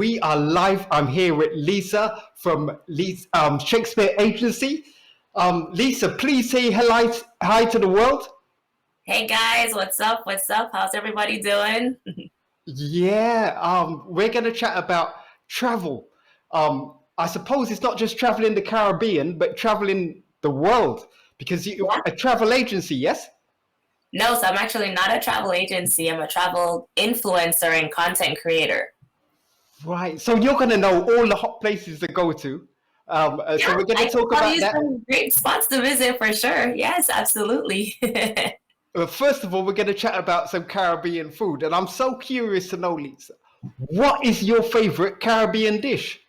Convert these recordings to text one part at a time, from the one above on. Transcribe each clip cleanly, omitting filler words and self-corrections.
We are live. I'm here with Lisa from Shakespeare Agency. Lisa, please say hello, hi to the world. Hey guys, what's up? What's up? How's everybody doing? Yeah, we're going to chat about travel. I suppose it's not just traveling the Caribbean, but traveling the world because you're Yeah. a travel agency, yes? No, so I'm actually not a travel agency. I'm a travel influencer and content creator. Right. So you're going to know all the hot places to go to. So Yeah, we're going I to can talk tell about you that. some great spots to visit for sure. Yes, absolutely. First of all, we're going to chat about some Caribbean food, and I'm so curious to know, Lisa, what is your favorite Caribbean dish?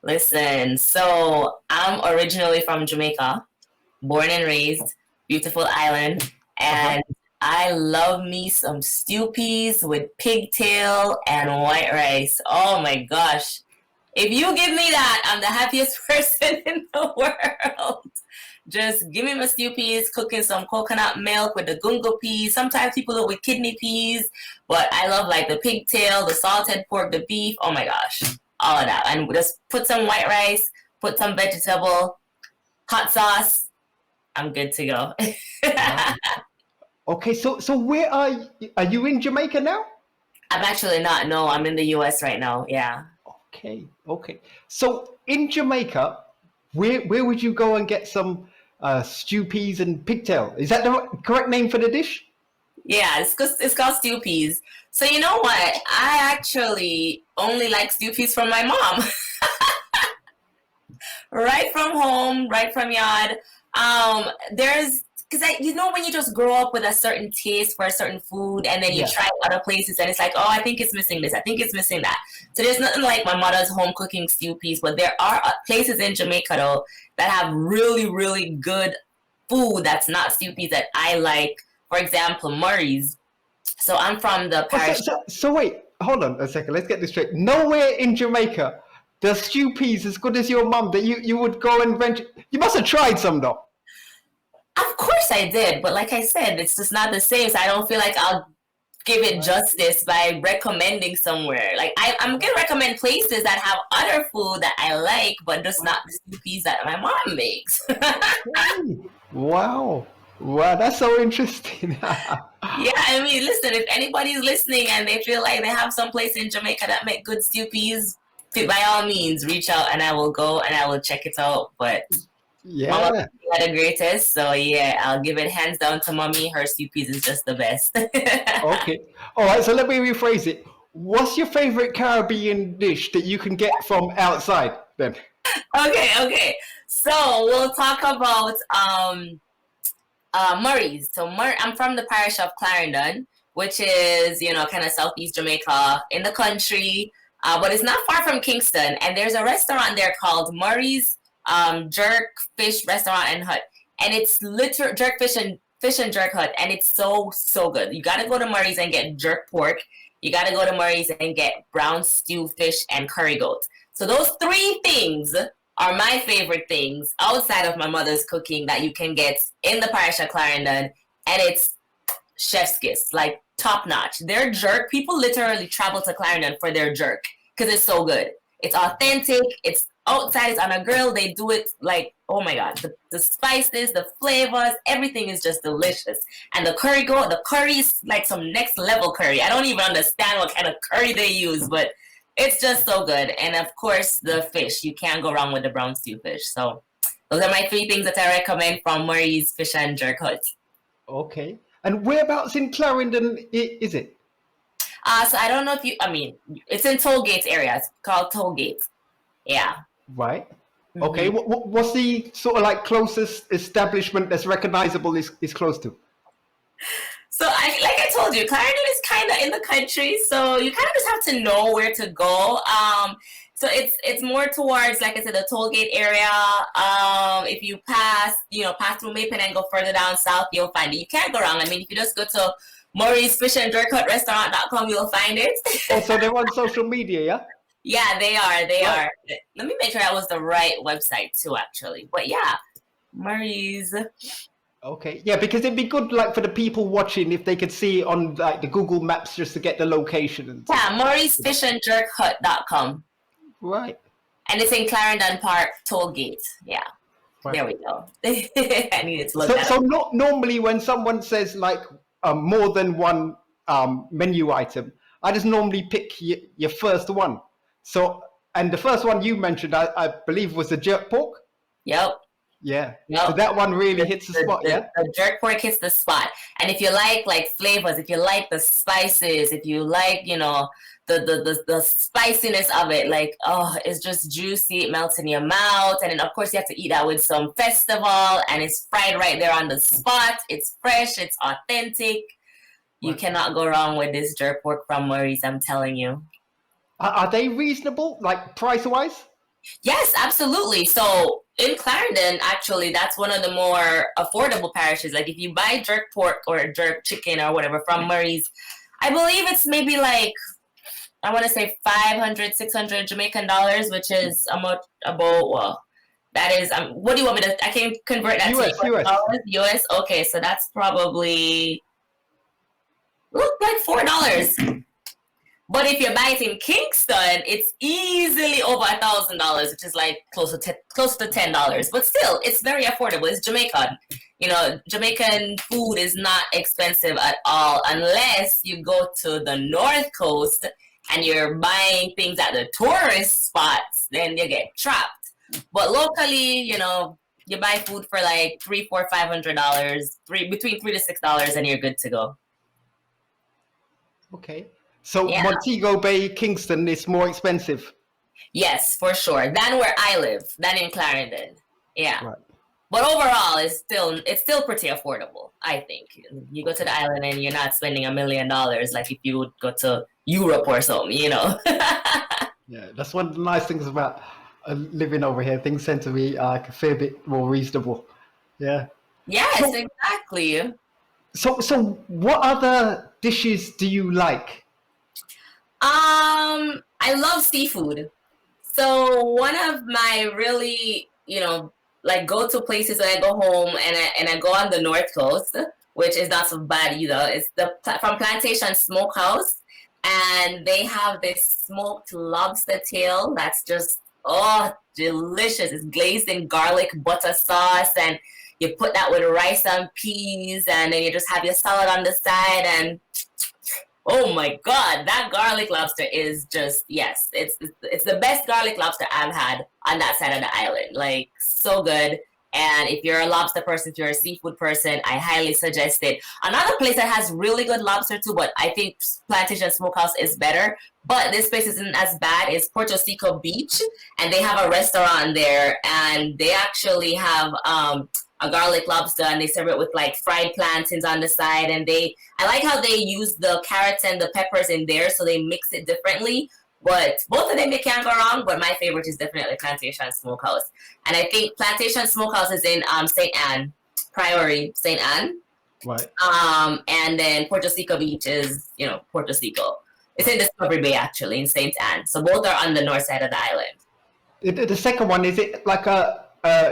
Listen, so I'm originally from Jamaica, born and raised, beautiful island, Uh-huh. and I love me some stew peas with pigtail and white rice. Oh my gosh. If you give me that, I'm the happiest person in the world. Just give me my stew peas, cooking some coconut milk with the gungo peas. Sometimes people do it with kidney peas, but I love like the pigtail, the salted pork, the beef. Oh my gosh, all of that. And just put some white rice, put some vegetable, hot sauce. I'm good to go. Wow. Okay, so where are you? Are you in Jamaica now? I'm actually not. No, I'm in the US right now. Yeah. Okay. So in Jamaica, where would you go and get some stew peas and pigtail? Is that the correct name for the dish? Yeah, it's called stew peas. So you know what? I actually only like stew peas from my mom. Right from home, right from yard. There's because you know when you just grow up with a certain taste for a certain food, and then you Yeah. try other places, and it's like, oh, I think it's missing this. I think it's missing that. So there's nothing like my mother's home cooking stew peas, but there are places in Jamaica though that have really, really good food that's not stew peas that I like. For example, Murrys. So I'm from the Oh, parish. so wait, hold on a second. Let's get this straight. Nowhere in Jamaica does stew peas as good as your mum that you would go and venture. You must have tried some though. Of course I did, but like I said, it's just not the same. So I don't feel like I'll give it justice by recommending somewhere. Like I'm gonna recommend places that have other food that I like, but just not the recipes that my mom makes. Hey, wow. Wow, that's so interesting. Yeah, I mean, listen, if anybody's listening and they feel like they have some place in Jamaica that make good stew peas, by all means, reach out and I will go and I will check it out. But Mama Yeah. are the greatest, so yeah, I'll give it hands down to Mommy. Her stew peas is just the best. Okay. All right, so let me rephrase it. What's your favorite Caribbean dish that you can get from outside then? Okay. So we'll talk about Murrys. So I'm from the parish of Clarendon, which is kind of southeast Jamaica in the country, but it's not far from Kingston. And there's a restaurant there called Murrys Jerk Fish Restaurant and Hut, and it's literal jerk fish and jerk hut, and it's so good. You gotta go to Murray's and get jerk pork. You gotta go to Murray's and get brown stew fish and curry goat. So those three things are my favorite things outside of my mother's cooking that you can get in the parish of Clarendon, and it's chef's kiss, like top notch. Their jerk, people literally travel to Clarendon for their jerk because it's so good. It's authentic. It's outside. It's on a grill. They do it like, oh my god, the spices, the flavors, everything is just delicious. And the curry is like some next level curry. I don't even understand what kind of curry they use, but it's just so good. And of course, the fish. You can't go wrong with the brown stew fish. So those are my three things that I recommend from Murray's Fish and Jerk Hut. Okay. And whereabouts in Clarendon is it? So I don't know if I mean, it's in Tollgate area. It's called Tollgate. Yeah. Right. Okay. hmm What's the sort of like closest establishment that's recognizable is close to? So like I told you, Clarendon is kind of in the country, so you kind of just have to know where to go. So it's more towards, like I said, the Tollgate area. If you pass through Maple and go further down south, you'll find it. You can't go wrong. I mean, if you just go to Murray's Fish and Jerk Hut Restaurant.com, you'll find it. Oh, so they're on social media, yeah? Yeah, they are. They Right. are. Let me make sure that was the right website too, actually. But yeah, Murray's. Okay, yeah, because it'd be good, like for the people watching, if they could see on like the Google Maps just to get the location and Yeah, murraysfishandjerkhut.com. right. And it's in Clarendon Park toll gate. Yeah. Right. There we go. I needed to look So, that so up. not normally when someone says like more than one menu item, I just normally pick your first one. So, and the first one you mentioned, I believe, was the jerk pork. Yep. Yeah. So Yep. that one really hits the spot. Yeah. The jerk pork hits the spot. And if you like flavors, if you like the spices, if you like, the spiciness of it, like, oh, it's just juicy, it melts in your mouth. And then of course you have to eat that with some festival, and it's fried right there on the spot. It's fresh, it's authentic. You Right. cannot go wrong with this jerk pork from Murrys, I'm telling you. Are they reasonable, like price wise? Yes, absolutely. So in Clarendon, actually, that's one of the more affordable parishes. Like if you buy jerk pork or jerk chicken or whatever from Murray's, I believe it's maybe like, I want to say 500, 600 Jamaican dollars, which is about, well, that is, what do you want me to, I can convert that US, to US. dollars, US? Okay, so that's probably, look like $4. But if you buy it in Kingston, it's easily over $1,000, which is like close to $10. But still, it's very affordable. It's Jamaican. Jamaican food is not expensive at all unless you go to the North Coast and you're buying things at the tourist spots. Then you get trapped. But locally, you buy food for like $300, $400, $500, between $3 to $6, and you're good to go. Okay. So Yeah. Montego Bay, Kingston is more expensive. Yes, for sure. Than where I live, than in Clarendon. Yeah. Right. But overall, it's still pretty affordable, I think. You go to the island and you're not spending $1 million like if you would go to Europe or something, Yeah, that's one of the nice things about living over here. Things tend to be a fair bit more reasonable. Yeah. Yes, exactly. So what other dishes do you like? I love seafood. So one of my really, like go-to places when I go home and I go on the North Coast, which is not so bad either. It's from Plantation SmokeHouse, and they have this smoked lobster tail that's just delicious. It's glazed in garlic butter sauce, and you put that with rice and peas, and then you just have your salad on the side, and oh my God, that garlic lobster is just, yes, it's the best garlic lobster I've had on that side of the island. Like, so good. And if you're a lobster person, if you're a seafood person, I highly suggest it. Another place that has really good lobster too, but I think Plantation Smokehouse is better, but this place isn't as bad, is Puerto Rico Beach. And they have a restaurant there, and they actually have a garlic lobster, and they serve it with like fried plantains on the side. And I like how they use the carrots and the peppers in there, so they mix it differently. But both of them, you can't go wrong. But my favorite is definitely Plantation Smokehouse. And I think Plantation Smokehouse is in St. Anne, Priory, St. Anne. Right. And then Puerto Rico Beach is, Puerto Rico. It's in Discovery Bay, actually, in St. Anne. So both are on the north side of the island. The second one, is it like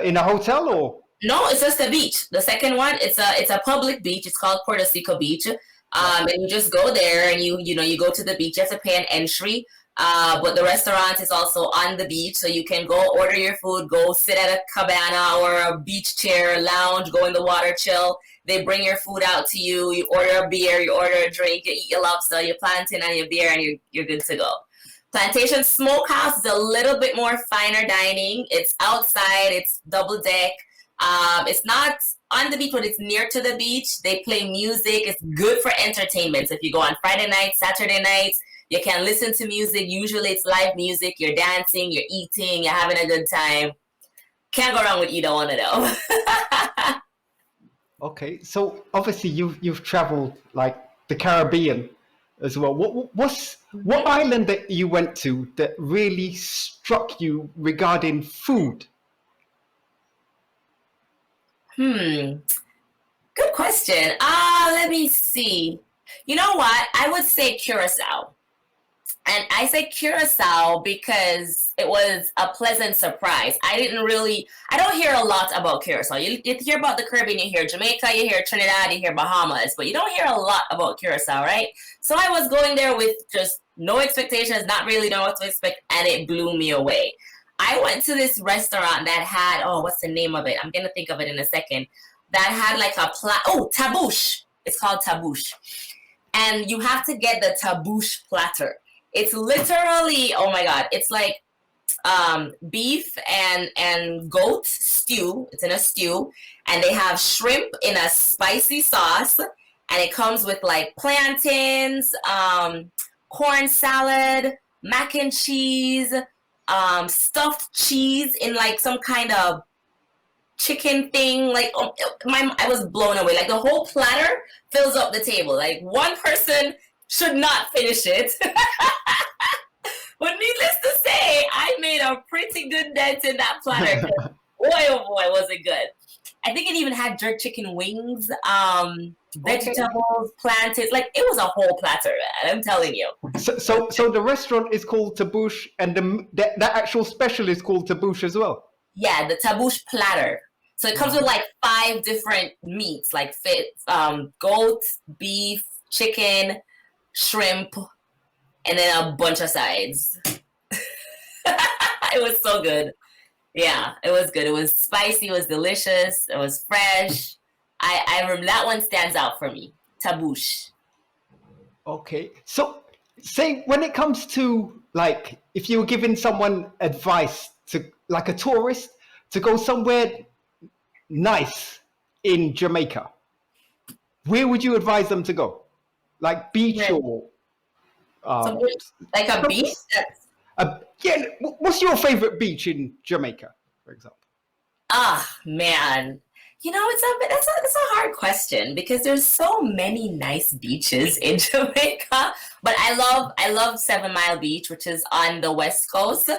in a hotel or? No, it's just a beach. The second one, it's a public beach. It's called Puerto Rico Beach. And you just go there, and you go to the beach. You have to pay an entry. But the restaurant is also on the beach, so you can go order your food, go sit at a cabana or a beach chair, lounge, go in the water, chill. They bring your food out to you. You order a beer, you order a drink, you eat your lobster, your plantain, and your beer, and you're good to go. Plantation Smokehouse is a little bit more finer dining. It's outside. It's double deck. It's not on the beach, but it's near to the beach. They play music. It's good for entertainment. So if you go on Friday nights, Saturday nights, you can listen to music. Usually it's live music. You're dancing, you're eating, you're having a good time. Can't go wrong with either one of them. Okay, so obviously you've traveled like the Caribbean as well. What island that you went to that really struck you regarding food? Good question. Let me see. You know what? I would say Curacao. And I say Curacao because it was a pleasant surprise. I don't hear a lot about Curacao. You hear about the Caribbean, you hear Jamaica, you hear Trinidad, you hear Bahamas, but you don't hear a lot about Curacao, right? So I was going there with just no expectations, not really know what to expect, and it blew me away. I went to this restaurant that had, what's the name of it? I'm going to think of it in a second. That had like tabouche. It's called tabouche. And you have to get the tabouche platter. It's literally, oh my God, it's like beef and goat stew. It's in a stew. And they have shrimp in a spicy sauce. And it comes with like plantains, corn salad, mac and cheese, stuffed cheese in like some kind of chicken thing. Like I was blown away. Like the whole platter fills up the table. Like one person should not finish it. But needless to say, I made a pretty good dent in that platter. Boy, oh boy, was it good. I think it even had jerk chicken wings, vegetables, plantains. Like it was a whole platter, man, I'm telling you. So the restaurant is called Tabouche, and that actual special is called Tabouche as well? Yeah, the tabouche platter. So it comes with like 5 different meats, like goat, beef, chicken, shrimp, and then a bunch of sides. It was so good. Yeah, it was good. It was spicy. It was delicious. It was fresh. I remember that one stands out for me. Tabouche. Okay. So say when it comes to like, if you were giving someone advice to like a tourist to go somewhere nice in Jamaica, where would you advise them to go? Like beach or like a beach? Yeah. What's your favorite beach in Jamaica, for example? Man. You know, it's a hard question because there's so many nice beaches in Jamaica. But I love 7 Mile Beach, which is on the west coast.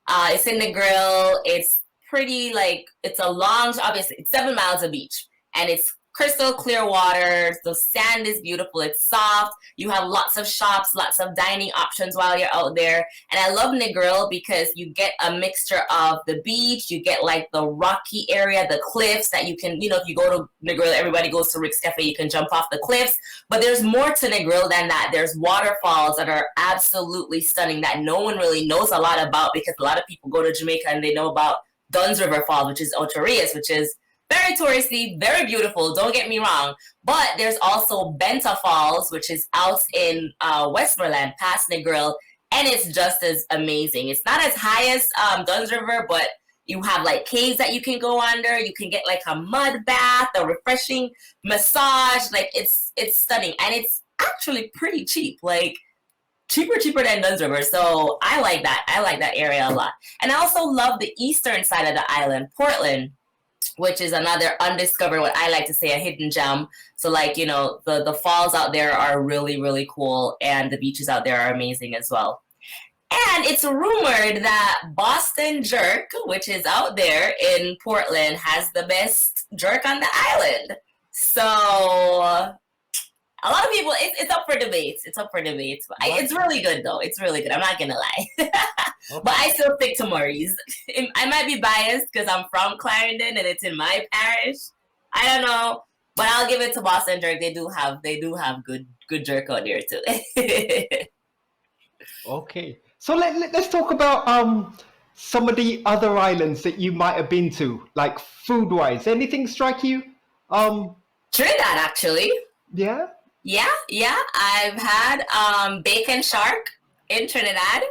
It's in the Grill. It's pretty it's a long, obviously it's 7 miles of beach, and it's crystal clear water. The sand is beautiful. It's soft. You have lots of shops, lots of dining options while you're out there. And I love Negril because you get a mixture of the beach. You get like the rocky area, the cliffs that you can, if you go to Negril, everybody goes to Rick's Cafe, you can jump off the cliffs. But there's more to Negril than that. There's waterfalls that are absolutely stunning that no one really knows a lot about, because a lot of people go to Jamaica and they know about Dunn's River Falls, which is Otorias, which is very touristy, very beautiful, don't get me wrong. But there's also Benta Falls, which is out in Westmoreland, past Negril, and it's just as amazing. It's not as high as Dunn's River, but you have like caves that you can go under. You can get like a mud bath, a refreshing massage. Like it's stunning, and it's actually pretty cheap. Like cheaper than Dunn's River. So I like that. I like that area a lot. And I also love the eastern side of the island, Portland, which is another undiscovered, what I like to say, a hidden gem. So like, the falls out there are really, really cool, and the beaches out there are amazing as well. And it's rumored that Boston Jerk, which is out there in Portland, has the best jerk on the island. So a lot of people, it's up for debates. It's up for debates. It's really good, though. It's really good. I'm not going to lie. Okay. But I still stick to Murrys. I might be biased because I'm from Clarendon and it's in my parish. I don't know. But I'll give it to Boston Jerk. They do have good jerk out there, too. Okay. So let's talk about some of the other islands that you might have been to, like food-wise. Anything strike you? Trinidad, actually. Yeah? Yeah. I've had bacon shark in Trinidad.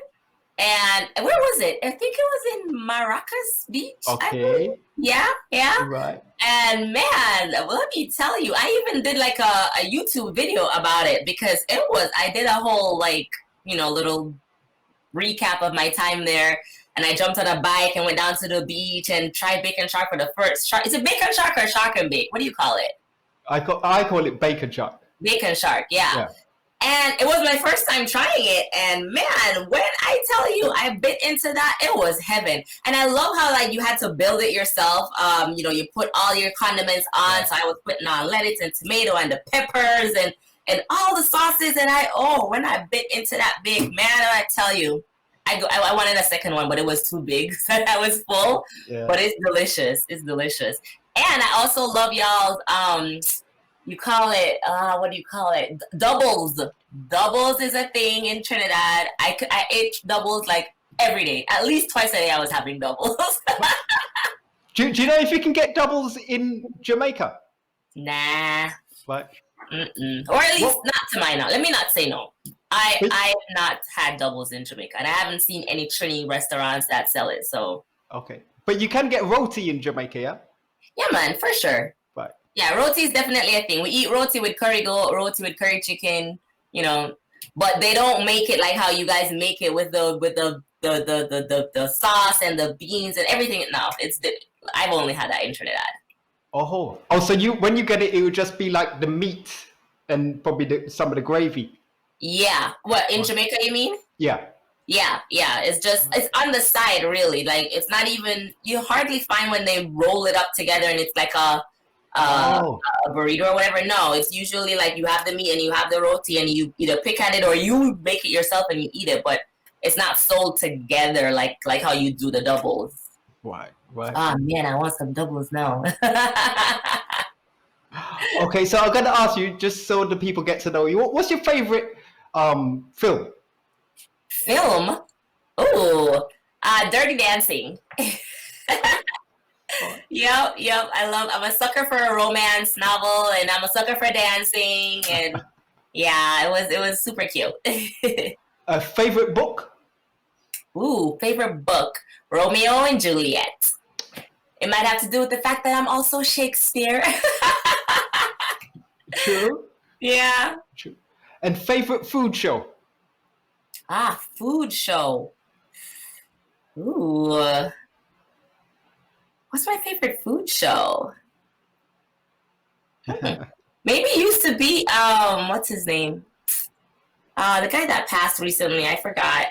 And where was it? I think it was in Maracas Beach. Okay. Yeah. Right. And man, let me tell you, I even did like a YouTube video about it, because I did a whole little recap of my time there. And I jumped on a bike and went down to the beach and tried bacon shark for the first shark. Is it bacon shark or shark and bake? What do you call it? I call it bacon shark. Bacon shark, yeah. And it was my first time trying it. And man, when I tell you I bit into that, it was heaven. And I love how you had to build it yourself. You put all your condiments on. So I was putting on lettuce and tomato and the peppers. And and all the sauces. And when I bit into that big, man, I tell you, I wanted a second one, but it was too big. So I was full. Yeah. But it's delicious. It's delicious. And I also love y'all's you call it what do you call it? Doubles. Doubles is a thing in Trinidad. I ate doubles like every day. At least twice a day I was having doubles. do you know if you can get doubles in Jamaica? Nah. What? Mm-mm. Or at least not to my knowledge. Let me not say no. I have not had doubles in Jamaica, and I haven't seen any Trini restaurants that sell it. So okay, but you can get roti in Jamaica, yeah? Yeah, man, for sure. Right. Yeah, roti is definitely a thing. We eat roti with curry goat, roti with curry chicken, but they don't make it like how you guys make it with the sauce and the beans and everything. No, I've only had that in Trinidad. Oh, so when you get it, it would just be like the meat and probably some of the gravy. Yeah. What, in Jamaica, you mean? Yeah. Yeah. It's on the side, really. Like, it's not even, you hardly find when they roll it up together and it's like a burrito or whatever. No, it's usually like you have the meat and you have the roti and you either pick at it or you make it yourself and you eat it, but it's not sold together like how you do the doubles. Right. Oh, man, I want some doubles now. Okay, so I'm going to ask you, just so the people get to know you, what's your favorite film? Film? Ooh, Dirty Dancing. Yep. I'm a sucker for a romance novel, and I'm a sucker for dancing, and yeah, it was super cute. A favorite book? Ooh, favorite book, Romeo and Juliet. It might have to do with the fact that I'm also Shakespeare. True. Yeah. True. And favorite food show? Food show. Ooh. What's my favorite food show? Maybe it used to be, what's his name? The guy that passed recently, I forgot.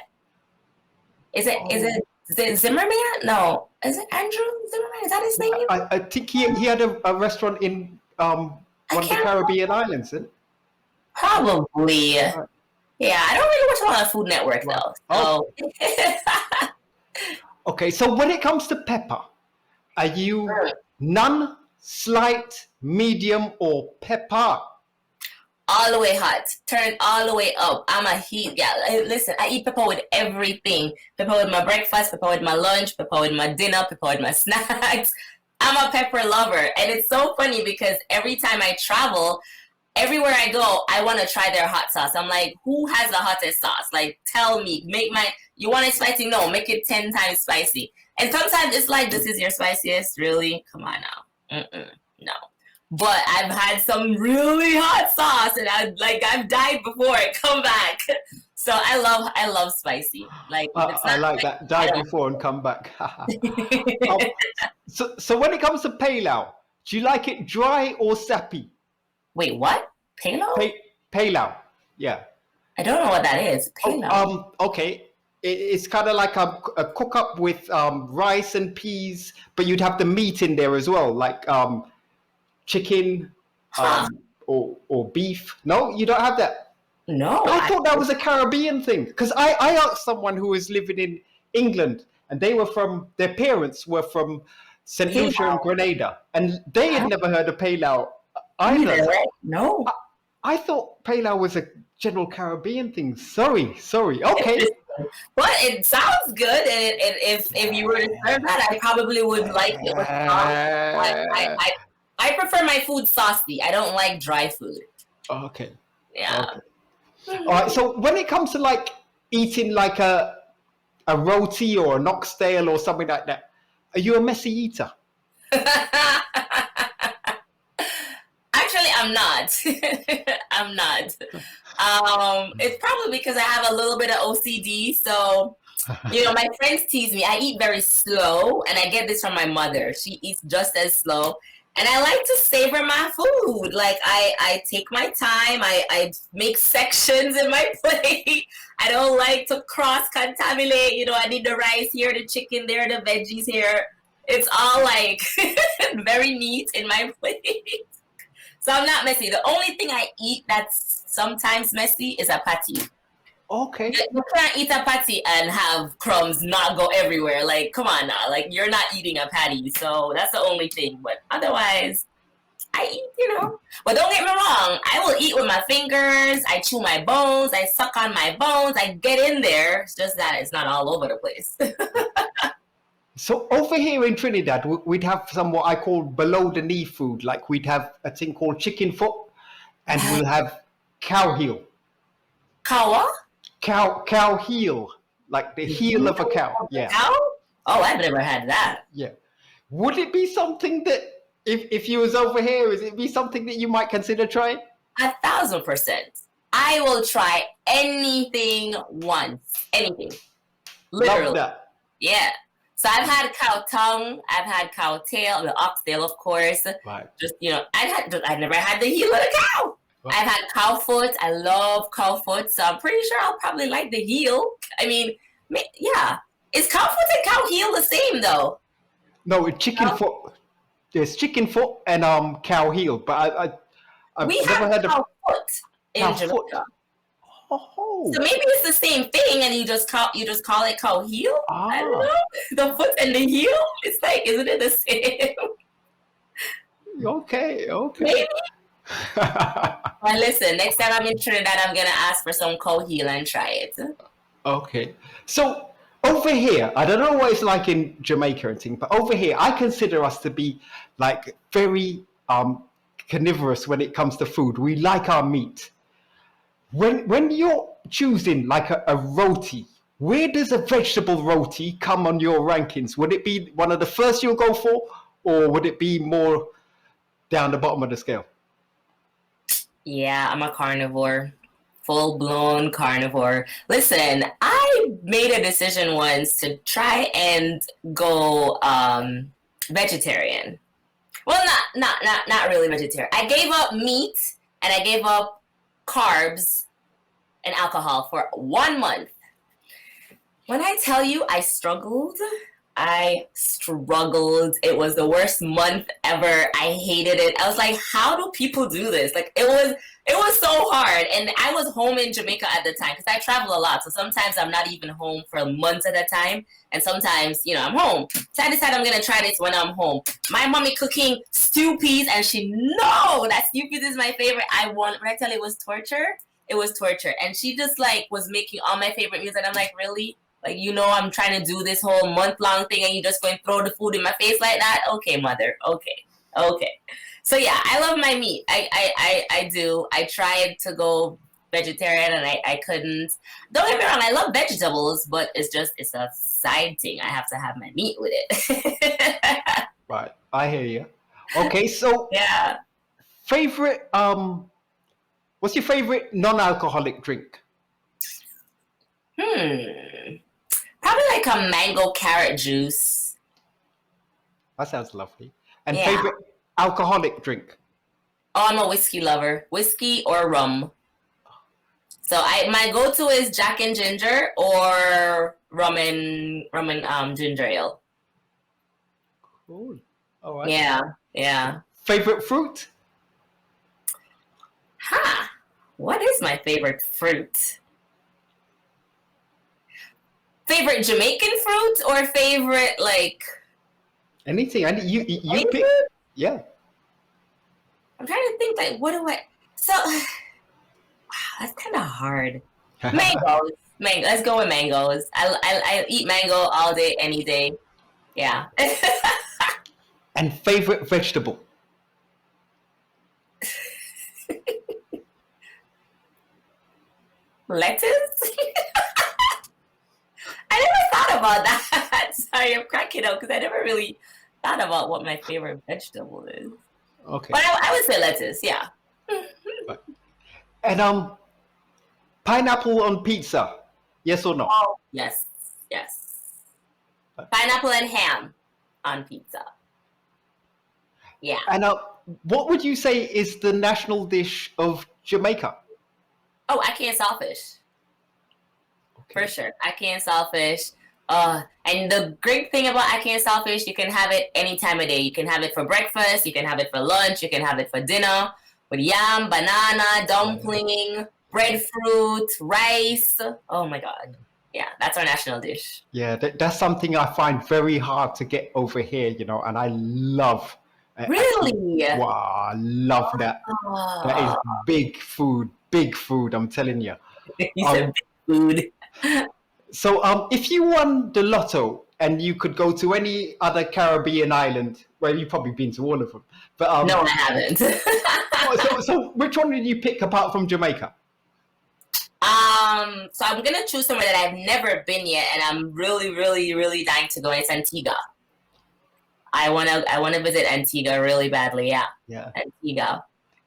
Is it Zimmerman? No. Is it Andrew Zimmerman? Is that his name? I think he had a restaurant in one of the Caribbean islands, isn't it? Probably. Right. Yeah, I don't really watch a lot of Food Network, though. So. Oh. Okay, so when it comes to pepper, are you none, slight, medium, or pepper? All the way hot. Turn all the way up. I'm a heat. Yeah, listen, I eat pepper with everything. Pepper with my breakfast, pepper with my lunch, pepper with my dinner, pepper with my snacks. I'm a pepper lover. And it's so funny because every time I travel, everywhere I go, I want to try their hot sauce. I'm like, who has the hottest sauce? Like, tell me. You want it spicy? No, make it 10 times spicy. And sometimes it's like, this is your spiciest? Really? Come on now. No. But I've had some really hot sauce, and I've died before it come back. So I love spicy. Like I like that. Die before and come back. So when it comes to palau, do you like it dry or sappy? Wait, what? Palau? Palau. Yeah. I don't know what that is. Palau. Okay. It's kind of like a cook up with rice and peas, but you'd have the meat in there as well, like chicken or beef. No, you don't have that. No, I thought that was a Caribbean thing, because I asked someone who was living in England, and their parents were from St. Lucia and Grenada, and they had never heard of palau either. No, I thought palau was a general Caribbean thing. Sorry. Okay. But it sounds good, and if you were to serve that, I probably would like it with sauce. I prefer my food saucy. I don't like dry food. Okay. Yeah. Okay. All right. So when it comes to like eating like a roti or an oxtail or something like that, are you a messy eater? Actually, I'm not. I'm not. It's probably because I have a little bit of OCD. So, my friends tease me. I eat very slow, and I get this from my mother. She eats just as slow. And I like to savor my food. Like, I take my time. I make sections in my plate. I don't like to cross-contaminate. I need the rice here, the chicken there, the veggies here. It's all, like, very neat in my plate. So I'm not messy. The only thing I eat that's sometimes messy, is a patty. Okay. You can't eat a patty and have crumbs not go everywhere. Like, come on now. Like, you're not eating a patty. So that's the only thing. But otherwise, I eat, But don't get me wrong. I will eat with my fingers. I chew my bones. I suck on my bones. I get in there. It's just that it's not all over the place. So over here in Trinidad, we'd have some what I call below the knee food. Like we'd have a thing called chicken foot, and we'll have cow heel. Cow? Cow heel, like the heel of a cow. Yeah. Cow? Oh, I've never had that. Yeah. Would it be something that if you was over here, would it be something that you might consider trying? 1,000%. I will try anything once. Anything. Literally. Love that. Yeah. So I've had cow tongue, I've had cow tail, the oxtail, of course. Right. Just, I never had the heel of the cow. Right. I've had cow foot. I love cow foot. So I'm pretty sure I'll probably like the heel. I mean, yeah. Is cow foot and cow heel the same, though? No, chicken foot. There's chicken foot and cow heel. But I've never had cow foot in cow Jamaica. Foot. Oh. So maybe it's the same thing, and you just call it cow heel. Ah. I don't know. The foot and the heel. It's like, isn't it the same? Okay. Maybe. Well, listen. Next time I'm in Trinidad, I'm gonna ask for some cow heel and try it. Okay. So over here, I don't know what it's like in Jamaica and things, but over here, I consider us to be like very carnivorous when it comes to food. We like our meat. When you're choosing like a roti, where does a vegetable roti come on your rankings? Would it be one of the first you'll go for, or would it be more down the bottom of the scale? Yeah, I'm a carnivore. Full-blown carnivore. Listen, I made a decision once to try and go vegetarian. Well, not really vegetarian. I gave up meat and I gave up carbs and alcohol for 1 month. When I tell you I struggled. It was the worst month ever. I hated it. I was like, how do people do this? Like, it was so hard. And I was home in Jamaica at the time because I travel a lot. So sometimes I'm not even home for months at a time. And sometimes, I'm home. So I decided I'm going to try this when I'm home. My mommy cooking stew peas, and that stew peas is my favorite. When I tell you it was torture, it was torture. And she just was making all my favorite meals. And I'm like, really? Like, I'm trying to do this whole month-long thing and you just going to throw the food in my face like that? Okay, mother. Okay. So, yeah, I love my meat. I do. I tried to go vegetarian and I couldn't. Don't get me wrong. I love vegetables, but it's a side thing. I have to have my meat with it. Right. I hear you. Okay, so yeah. Favorite, what's your favorite non-alcoholic drink? Probably like a mango carrot juice. That sounds lovely. And favorite alcoholic drink? Oh, I'm a whiskey lover. Whiskey or rum. So my go-to is Jack and Ginger or rum and ginger ale. Cool. All right. Yeah. Favorite fruit? What is my favorite fruit? Favorite Jamaican fruit or favorite anything? You pick. Yeah. I'm trying to think so that's kind of hard. Mangoes. Let's go with mangoes. I eat mango all day, any day. Yeah. And favorite vegetable? Lettuce? I never thought about that. Sorry, I'm cracking up because I never really thought about what my favorite vegetable is. Okay. But I would say lettuce, yeah. And pineapple on pizza, yes or no? Oh, yes. Pineapple and ham on pizza. Yeah. And what would you say is the national dish of Jamaica? Oh, ackee and saltfish. For sure. Ackee and saltfish. And the great thing about ackee and saltfish, you can have it any time of day. You can have it for breakfast, you can have it for lunch, you can have it for dinner. with yam, banana, dumpling, breadfruit, rice. Oh my God. Yeah, that's our national dish. Yeah, that's something I find very hard to get over here, and I love. Actually, Really? wow, I love that. That is Oh, big food. I'm telling you. you Um, said food. so, if you won the lotto and you could go to any other Caribbean island, well, you've probably been to all of them, but No, I haven't. so which one did you pick apart from Jamaica? So I'm gonna choose somewhere that I've never been yet, and I'm really, really, really dying to go. And it's Antigua. I wanna visit Antigua really badly. Yeah. Yeah. Antigua.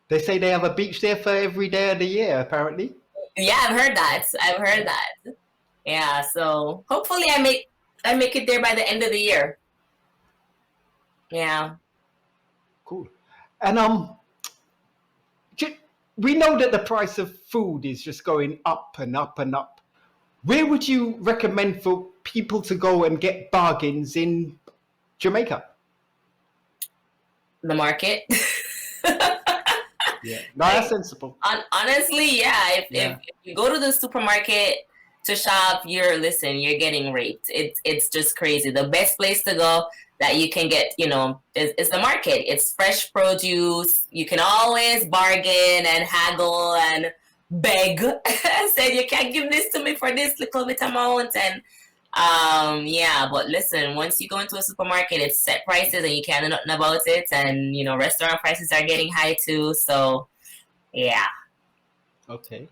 They say they have a beach there for every day of the year, apparently. Yeah, I've heard that. Yeah. So hopefully I make it there by the end of the year. Yeah. Cool. And we know that the price of food is just going up and up and up. Where would you recommend for people to go and get bargains in Jamaica? The market. Yeah, no, that's sensible. Honestly, yeah. If you go to the supermarket to shop, you're getting raped. It's just crazy. The best place to go that you can get, is the market. It's fresh produce. You can always bargain and haggle and beg. Say you can't give this to me for this little bit amount. And yeah, but listen, once you go into a supermarket, it's set prices and you can't do nothing about it. And restaurant prices are getting high too. So yeah. Okay.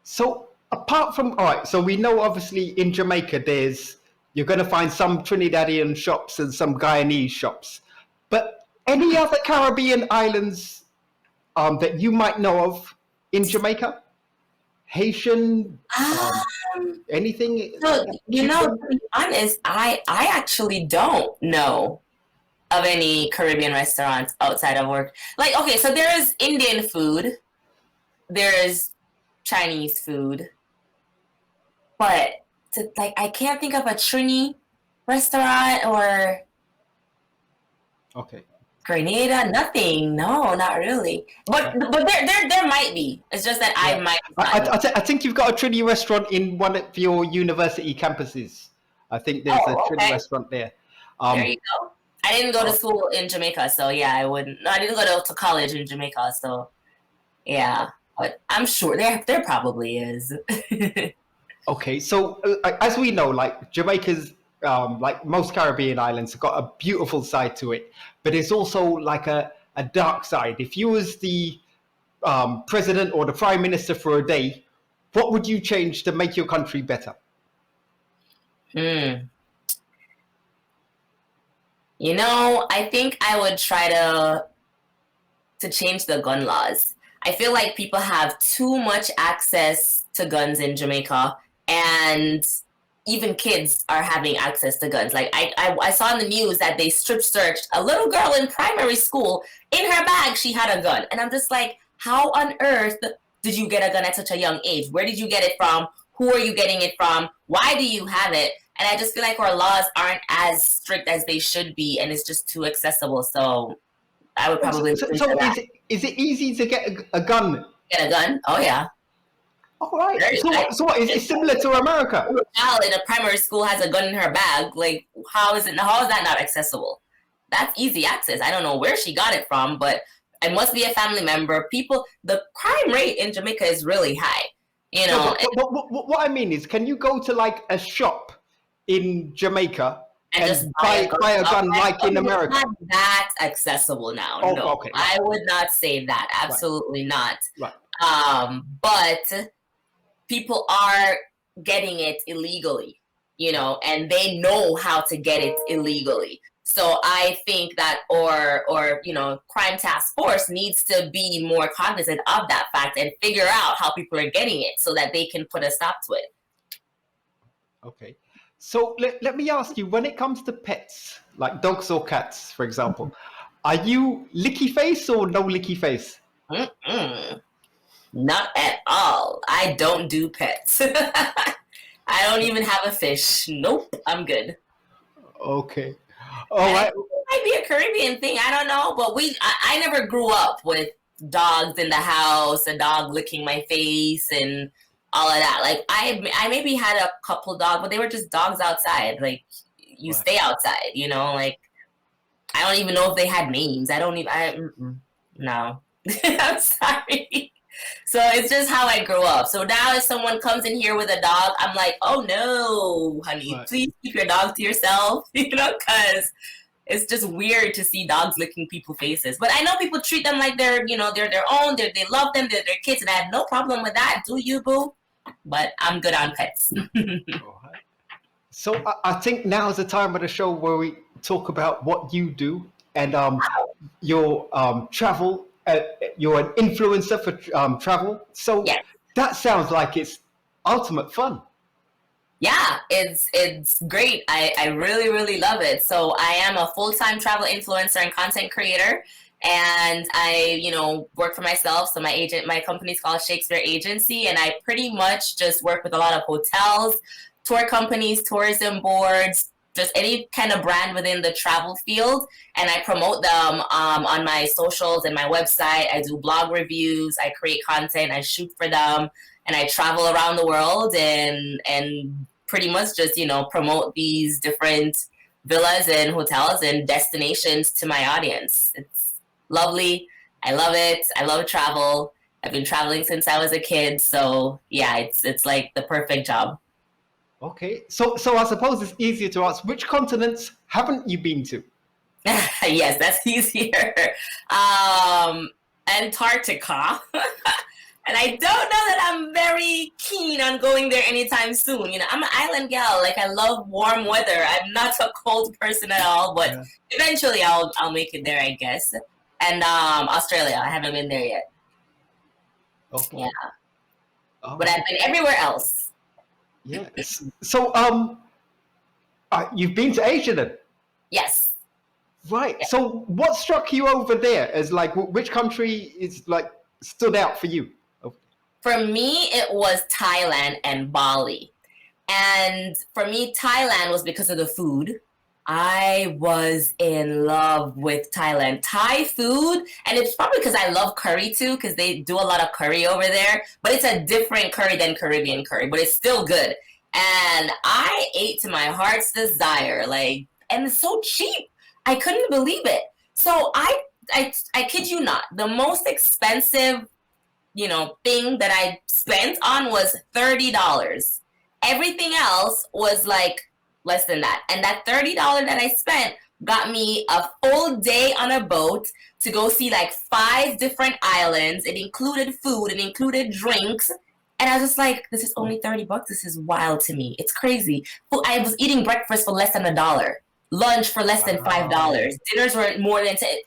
So apart from, all right, so we know obviously in Jamaica you're going to find some Trinidadian shops and some Guyanese shops, but any other Caribbean islands that you might know of in Jamaica? Haitian, anything? So, to be honest, I actually don't know of any Caribbean restaurants outside of work. Like, okay, so there is Indian food, there's Chinese food, but I can't think of a Trini restaurant or Grenada. Nothing. No, not really. But there might be. It's just that I might. I think you've got a Trini restaurant in one of your university campuses. I think there's a Trini restaurant there. There you go. I didn't go to school in Jamaica, so yeah, I wouldn't. No, I didn't go to college in Jamaica, so yeah. But I'm sure there probably is. Okay, so as we know, like Jamaica's, like most Caribbean islands, have got a beautiful side to it, but it's also like a dark side. If you was the president or the prime minister for a day, what would you change to make your country better? I think I would try to change the gun laws. I feel like people have too much access to guns in Jamaica, and even kids are having access to guns. Like I saw in the news that they strip searched a little girl in primary school. In her bag, she had a gun. And I'm just like, how on earth did you get a gun at such a young age? Where did you get it from? Who are you getting it from? Why do you have it? And I just feel like our laws aren't as strict as they should be, and it's just too accessible. So I would probably. So is it easy to get a gun? Get a gun? Oh yeah. All right. So what, is it similar to America? A child in a primary school has a gun in her bag. Like, how is that not accessible? That's easy access. I don't know where she got it from, but it must be a family member. The crime rate in Jamaica is really high. But what I mean is, can you go to like a shop in Jamaica and just buy a gun like in America? Not that accessible now. Oh, no, okay. I would not say that. Absolutely not. Right. But people are getting it illegally, and they know how to get it illegally. So I think that or crime task force needs to be more cognizant of that fact and figure out how people are getting it so that they can put a stop to it. Okay. So let me ask you, when it comes to pets, like dogs or cats, for example, are you licky face or no licky face? Not at all. I don't do pets. I don't even have a fish. Nope, I'm good. Okay. All right. It might be a Caribbean thing. I don't know, but I never grew up with dogs in the house, a dog licking my face, and all of that. Like I maybe had a couple dogs, but they were just dogs outside. Like you Right. stay outside, like I don't even know if they had names. I don't even, no. I'm sorry. So it's just how I grew up. So now if someone comes in here with a dog, I'm like, oh no, honey, Right. please keep your dog to yourself, because it's just weird to see dogs licking people's faces. But I know people treat them like they're their own, they love them, they're their kids, and I have no problem with that. Do you, boo? But I'm good on pets. All right. So I think now is the time of the show where we talk about what you do and your travel. You're an influencer for travel. So Yes. that sounds like it's ultimate fun. Yeah, it's great. I really, really love it. So I am a full-time travel influencer and content creator. And I, work for myself. So my company's called Shakespeare Agency, and I pretty much just work with a lot of hotels, tour companies, tourism boards, just any kind of brand within the travel field. And I promote them on my socials and my website. I do blog reviews, I create content, I shoot for them, and I travel around the world and pretty much just, promote these different villas and hotels and destinations to my audience. It's lovely. I love it. I love travel. I've been traveling since I was a kid. So yeah, it's like the perfect job. Okay. So I suppose it's easier to ask, which continents haven't you been to? Yes, that's easier. Antarctica. And I don't know that I'm very keen on going there anytime soon. I'm an island gal. Like, I love warm weather. I'm not a cold person at all, but Yeah. eventually I'll make it there, I guess. And Australia, I haven't been there yet. Okay. Yeah. All But right. I've been everywhere else. Yes. So you've been to Asia then? Yes. Right. Yeah. So what struck you over there as like which country is like stood out for you? For me, it was Thailand and Bali. And for me, Thailand was because of the food. I was in love with Thailand. Thai food, and it's probably because I love curry too, because they do a lot of curry over there, but it's a different curry than Caribbean curry, but it's still good. And I ate to my heart's desire, like, and it's so cheap. I couldn't believe it. So I kid you not, the most expensive thing that I spent on was $30. Everything else was like less than that. And that $30 that I spent got me a full day on a boat to go see like 5 different islands. It included food, it included drinks. And I was just like, this is only $30. This is wild to me. It's crazy. I was eating breakfast for less than $1, lunch for less than $5. Dinners were more than 10.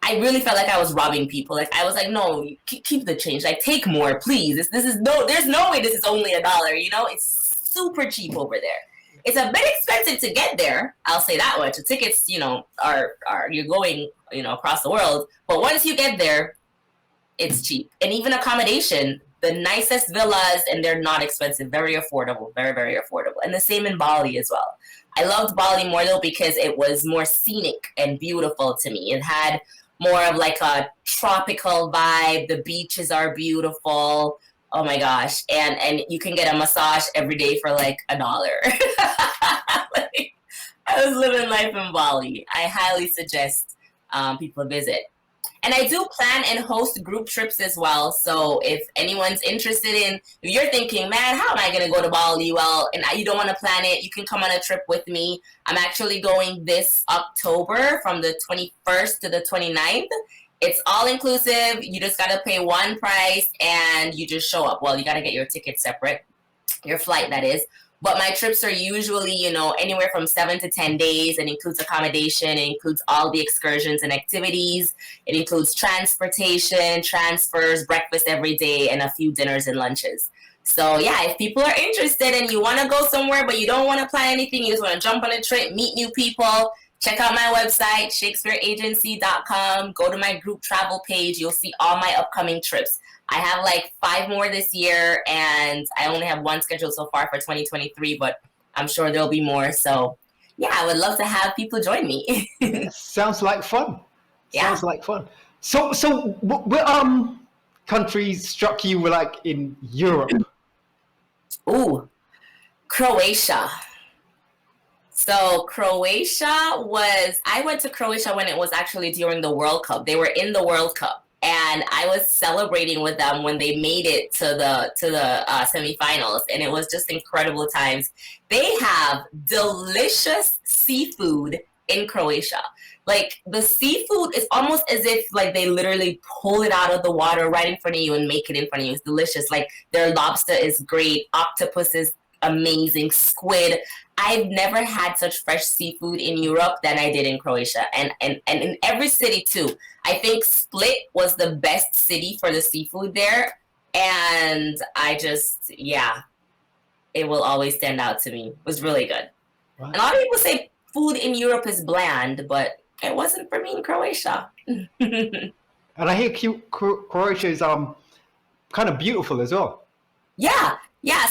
I really felt like I was robbing people. Like, I was like, no, keep the change. Like, take more, please. There's no way this is only $1. It's super cheap over there. It's a bit expensive to get there. I'll say that much. The tickets, are you're going, across the world. But once you get there, it's cheap. And even accommodation, the nicest villas, and they're not expensive, very affordable, very, very affordable. And the same in Bali as well. I loved Bali more though because it was more scenic and beautiful to me. It had more of like a tropical vibe. The beaches are beautiful. Oh my gosh. And you can get a massage every day for like $1. Like, I was living life in Bali. I highly suggest people visit. And I do plan and host group trips as well. So if anyone's interested if you're thinking, man, how am I going to go to Bali? Well, and you don't want to plan it, you can come on a trip with me. I'm actually going this October from the 21st to the 29th. It's all inclusive. You just got to pay one price and you just show up. Well, you got to get your ticket separate, your flight, that is. But my trips are usually, anywhere from 7 to 10 days. It includes accommodation. It includes all the excursions and activities. It includes transportation, transfers, breakfast every day, and a few dinners and lunches. So yeah, if people are interested and you want to go somewhere, but you don't want to plan anything, you just want to jump on a trip, meet new people, check out my website, ShakespeareAgency.com. Go to my group travel page. You'll see all my upcoming trips. I have like 5 more this year, and I only have 1 scheduled so far for 2023, but I'm sure there'll be more. So yeah, I would love to have people join me. Yeah, sounds like fun. Yeah. Sounds like fun. What countries struck you like in Europe? Ooh, Croatia. So I went to Croatia when it was actually during the World Cup. They were in the World Cup, and I was celebrating with them when they made it to the semifinals, and it was just incredible times. They have delicious seafood in Croatia. Like the seafood is almost as if like they literally pull it out of the water right in front of you and make it in front of you. It's delicious. Like their lobster is great, octopus is amazing, squid. I've never had such fresh seafood in Europe than I did in Croatia, and in every city too. I think Split was the best city for the seafood there, and it will always stand out to me. It was really good. Wow. And a lot of people say food in Europe is bland, but it wasn't for me in Croatia. And I hear Croatia is kind of beautiful as well. Yeah.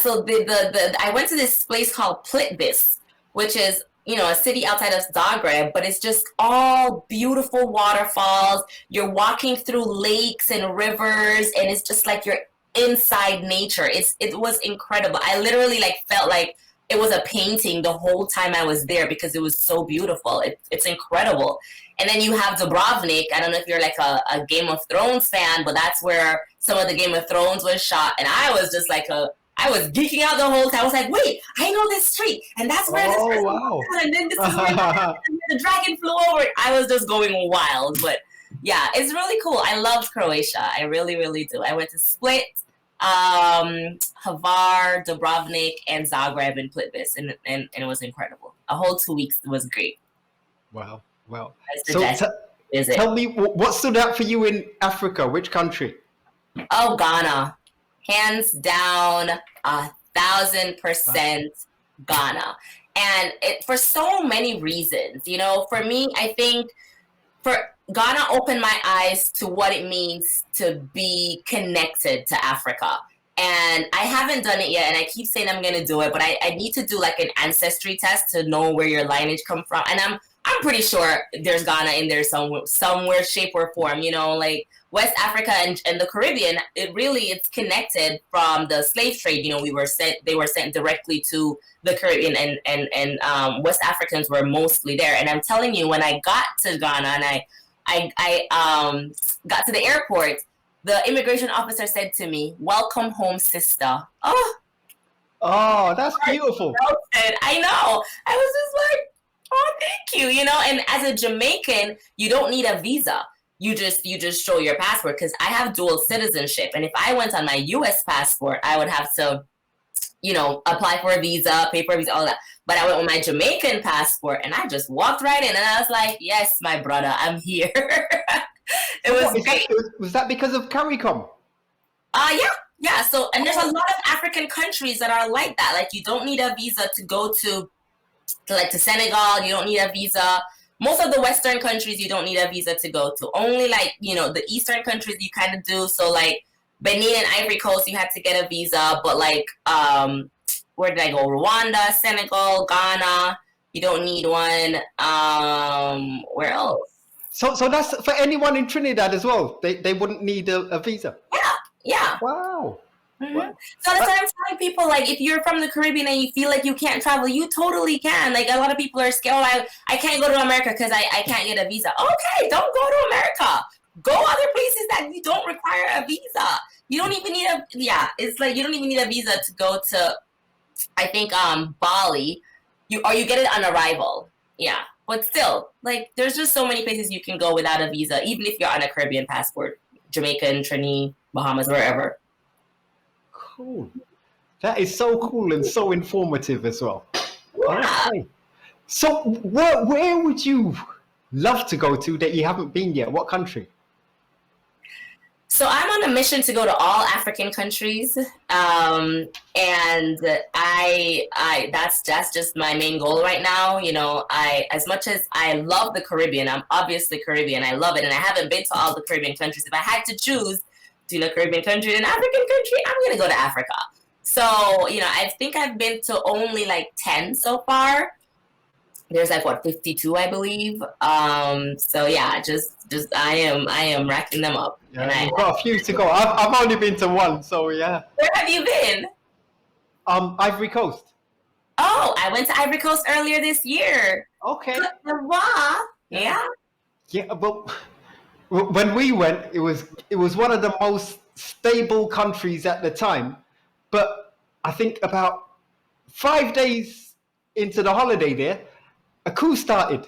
So I went to this place called Plitvice, which is a city outside of Zagreb, but it's just all beautiful waterfalls. You're walking through lakes and rivers, and it's just like you're inside nature. It was incredible. I literally felt like it was a painting the whole time I was there because it was so beautiful. It's incredible. And then you have Dubrovnik. I don't know if you're like a Game of Thrones fan, but that's where some of the Game of Thrones was shot. And I was just I was geeking out the whole time. I was like, wait, I know this street. And that's where this person was. And then this is where the dragon flew over. I was just going wild. But yeah, it's really cool. I loved Croatia. I really, really do. I went to Split, Hvar, Dubrovnik, and Zagreb and Plitvice, and it was incredible. A whole 2 weeks was great. Wow. Tell me, what stood out for you in Africa? Which country? Oh, Ghana. Hands down, 1,000% Ghana. And for so many reasons. For me, I think Ghana opened my eyes to what it means to be connected to Africa. And I haven't done it yet, and I keep saying I'm going to do it, but I need to do like an ancestry test to know where your lineage come from. And I'm pretty sure there's Ghana in there somewhere, shape or form, like West Africa and the Caribbean. It's connected from the slave trade. They were sent directly to the Caribbean, and West Africans were mostly there. And I'm telling you, when I got to Ghana and I got to the airport, the immigration officer said to me, "Welcome home, sister." Oh, that's beautiful. I know. I was just like, oh, thank you. And as a Jamaican, you don't need a visa. You just show your passport, because I have dual citizenship. And if I went on my U.S. passport, I would have to, apply for a visa, pay for a visa, all that. But I went with my Jamaican passport, and I just walked right in, and I was like, yes, my brother, I'm here. It was great. Was that because of CARICOM? Yeah. So, and there's a lot of African countries that are like that. Like, you don't need a visa to go to Senegal. You don't need a visa. Most of the Western countries, you don't need a visa to go to. Only the Eastern countries you kind of do. So Benin and Ivory Coast, you had to get a visa. But where did I go? Rwanda, Senegal, Ghana, you don't need one. Where else? So that's for anyone in Trinidad as well. They wouldn't need a visa. Yeah. Wow. Mm-hmm. So that's what I'm telling people. If you're from the Caribbean and you feel like you can't travel, you totally can. A lot of people are scared. Oh, I can't go to America because I can't get a visa. Okay, don't go to America. Go other places that you don't require a visa. You don't even need it's you don't even need a visa to go to, I think, Bali. You get it on arrival. Yeah. But still, there's just so many places you can go without a visa, even if you're on a Caribbean passport, Jamaican, Trinidad, Bahamas, wherever. Cool. That is so cool and so informative as well. Yeah. Okay. So where would you love to go to that you haven't been yet? What country? So I'm on a mission to go to all African countries, and that's just my main goal right now. As much as I love the Caribbean, I'm obviously Caribbean. I love it, and I haven't been to all the Caribbean countries. If I had to choose between a Caribbean country and an African country, I'm gonna go to Africa. So I think I've been to only 10 so far. there's like what 52, I believe. So yeah, just I am racking them up. Yeah, And you've got a few to go. I've only been to one, so yeah. where have you been? Ivory Coast. Oh, I went to Ivory Coast earlier this year. Okay. Côte d'Ivoire. Yeah. Yeah, but when we went, it was one of the most stable countries at the time. But I think about 5 days into the holiday there, a coup started.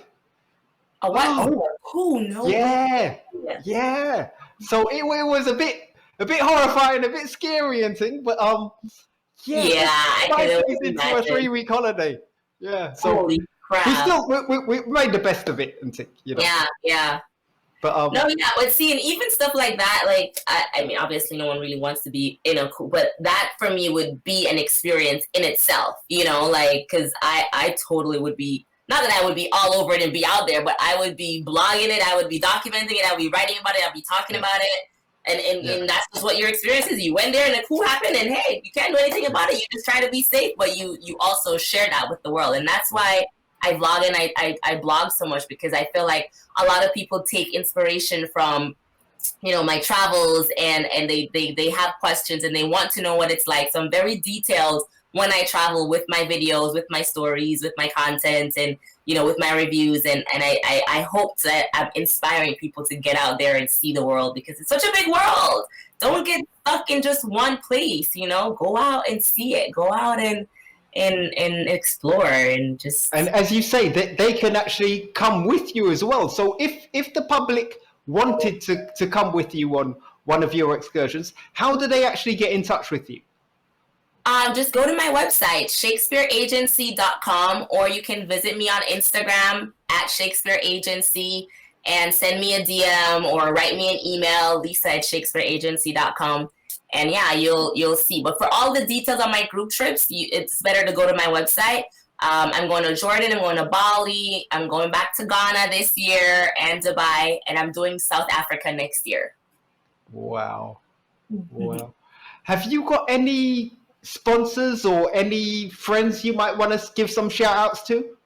Oh, what? Oh, cool. No. Yeah, yeah. So it was a bit horrifying, a bit scary and thing. But Yeah, I 5 days can into a imagine. 3-week holiday. Yeah. So Holy crap. we made the best of it and thing, you know. Yeah, yeah. But No, yeah, but see, and even stuff like that, like, I mean, obviously no one really wants to be in a coup, but that for me would be an experience in itself, you know, like, because I totally would be, not that I would be all over it and be out there, but I would be blogging it, I would be documenting it, I would be writing about it, I'd be talking about it, and that's just what your experience is. You went there and a coup happened, and hey, you can't do anything about it, you just try to be safe, but you also share that with the world, and that's why I vlog and I blog so much, because I feel like a lot of people take inspiration from, you know, my travels, and they have questions and they want to know what it's like. So I'm very detailed when I travel with my videos, with my stories, with my content, and, you know, with my reviews. And I hope that I'm inspiring people to get out there and see the world, because it's such a big world. Don't get stuck in just one place, you know, go out and see it. Go out and explore and just. And as you say, they can actually come with you as well. So if the public wanted to come with you on one of your excursions, how do they actually get in touch with you? Just go to my website, ShakespeareAgency.com, or you can visit me on Instagram at Shakespeare Agency and send me a DM or write me an email, Lisa@ShakespeareAgency.com. And yeah, you'll see. But for all the details on my group trips, it's better to go to my website. I'm going to Jordan, I'm going to Bali, I'm going back to Ghana this year and Dubai, and I'm doing South Africa next year. Wow. Wow. Have you got any sponsors or any friends you might want to give some shout outs to?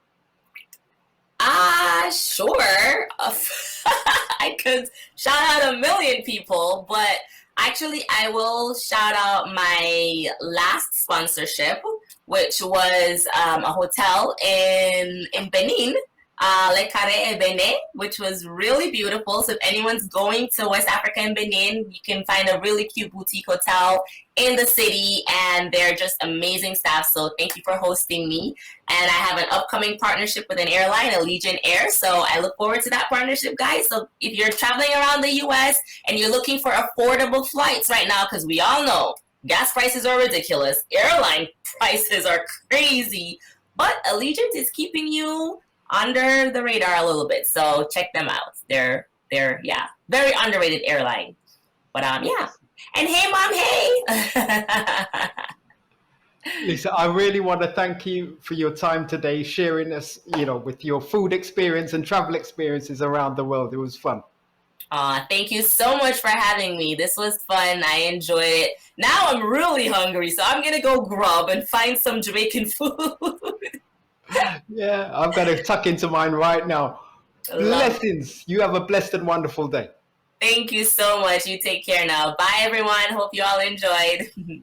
Sure. I could shout out a million people, but actually, I will shout out my last sponsorship, which was a hotel in Benin, like Kare Ebene, which was really beautiful. So if anyone's going to West Africa and Benin, you can find a really cute boutique hotel in the city, and they're just amazing staff. So thank you for hosting me. And I have an upcoming partnership with an airline, Allegiant Air. So I look forward to that partnership, guys. So if you're traveling around the US and you're looking for affordable flights right now, because we all know gas prices are ridiculous, airline prices are crazy, but Allegiant is keeping you under the radar a little bit. So check them out. They're very underrated airline. But yeah. And hey, Mom, hey. Lisa, I really want to thank you for your time today, sharing us, you know, with your food experience and travel experiences around the world. It was fun. Thank you so much for having me. This was fun. I enjoyed it. Now I'm really hungry, so I'm gonna go grub and find some Jamaican food. Yeah, I'm gonna tuck into mine right now. Blessings. You have a blessed and wonderful day. Thank you so much. You take care now. Bye, everyone. Hope you all enjoyed.